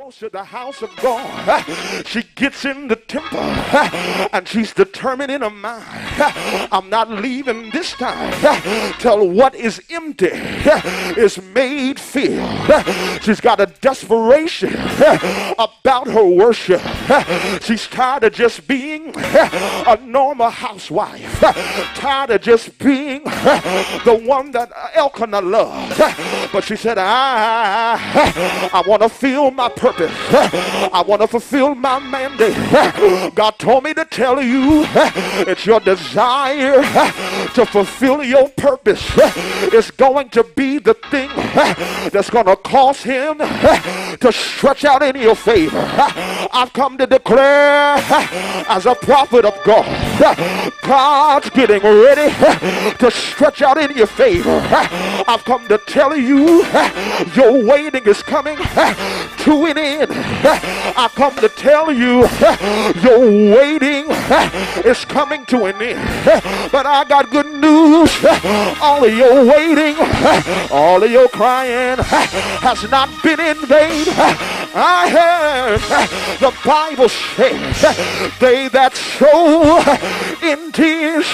goes to the house of God. She gets in the temple and she's determined in her mind, I'm not leaving this time till what is empty is made filled. She's got a desperation about her worship. She's tired of just being a normal housewife, tired of just being the one that Elkanah loved. But she said, I want to feel my purpose. I want to fulfill my mandate. God told me to tell you it's your desire to fulfill your purpose. It's going to be the thing that's going to cause him to stretch out in your favor. I've come to declare as a prophet of God, God's getting ready to stretch out in your favor. I've come to tell you your waiting is coming to an end. I've come to tell you your waiting is coming to an end. But I got good news. All of your waiting, all of your crying has not been in vain. I heard the Bible says they that sow in tears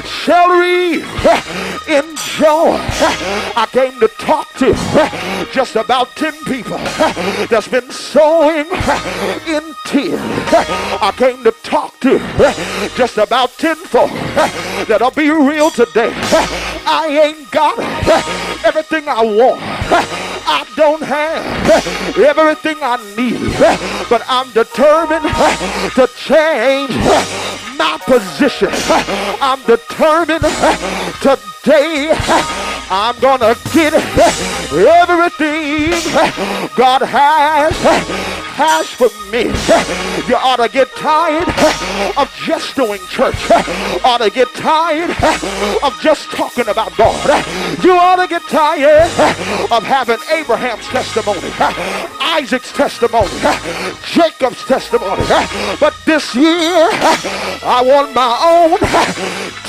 shall reap in joy. I came to talk to just about 10 people that's been sowing in tears. I came to talk to just about 10 folk that'll be real today. I ain't got everything I want. I don't have everything I need, but I'm determined to change my position. I'm determined today I'm gonna get everything God has for me. You ought to get tired of just doing church. Ought to get tired of just talking about God. You ought to get tired of having Abraham's testimony, Isaac's testimony, Jacob's testimony. But this year I want my own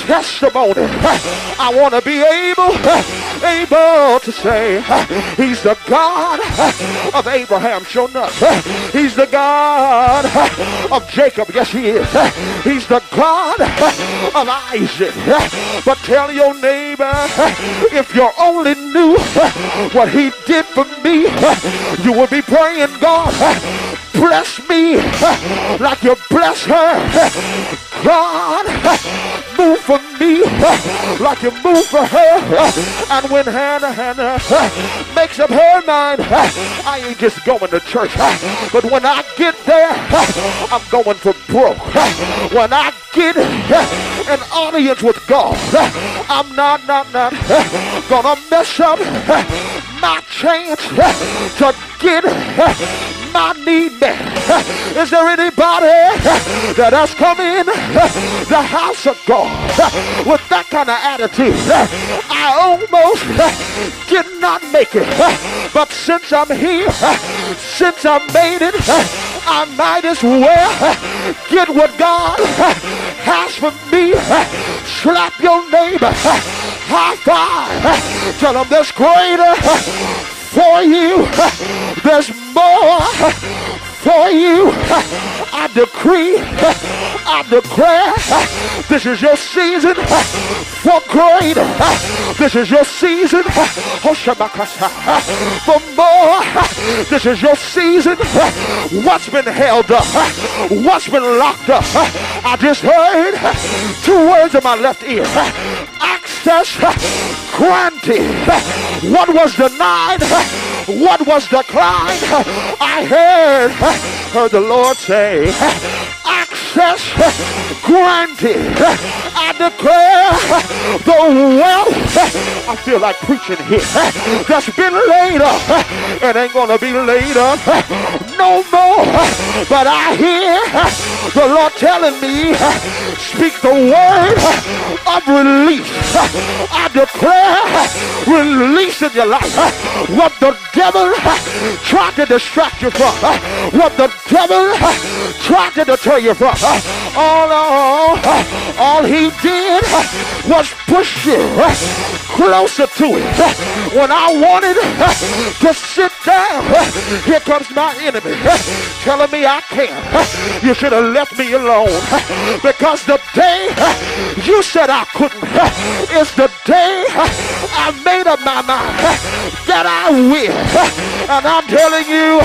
testimony. I want to be able to say he's the God of Abraham. Sure enough, he's the God of Jacob. Yes, he is. He's the God of Isaac. But tell your neighbor, if you only knew what he did for me, you would be praying, God, bless me like you bless her. God, move for me like you move for her. And when Hannah makes up her mind, I ain't just going to church, but when I get there, I'm going for broke. When I get an audience with God, I'm not gonna mess up my chance to get my need met. Is there anybody that has come in the house of God with that kind of attitude? I almost did not make it, but since I'm here, since I made it, I might as well get what God has for me. Slap your neighbor, high five, tell them there's greater for you, there's more for you. I decree, I declare, this is your season for greater. This is your season for more. This is your season. What's been held up? What's been locked up? I just heard 2 words in my left ear. Access granted. What was denied? What was declined? I heard the Lord say, access granted. I declare the wealth, I feel like preaching here, that's been laid up, it ain't gonna be laid up no more. But I hear the Lord telling me, speak the word of release. I declare release in your life. What the devil tried to distract you from, what the devil tried to deter you from, all he did was push you closer to it. When I wanted to sit down, here comes my enemy telling me I can't. You should have left me alone, because the day you said I couldn't is the day I made up my mind that I will. And I'm telling you,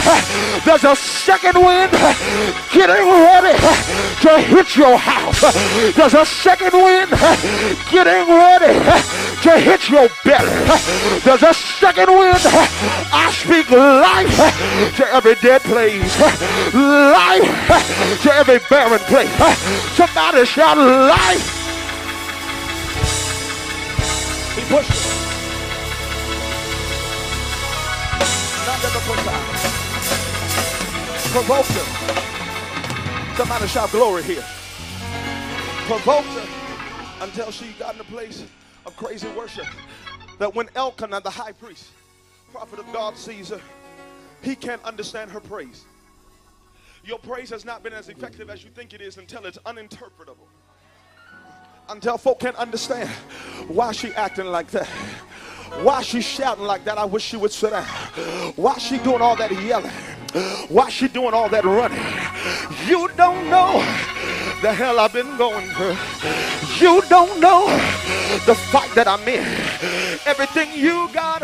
there's a second wind getting ready to hit your house. There's a second wind getting ready to hit your belly. There's a second wind. I speak life to every dead place, life to every barren place. Somebody shout life. He pushed it. Provoked her. Somebody shout glory here. Provoked her until she got in a place of crazy worship, that when Elkanah, the high priest, prophet of God, sees her, he can't understand her praise. Your praise has not been as effective as you think it is until it's uninterpretable. Until folk can't understand why she acting like that. Why she shouting like that? I wish she would sit down. Why she doing all that yelling? Why she doing all that running? You don't know the hell I've been going through. You don't know the fight that I'm in. Everything you got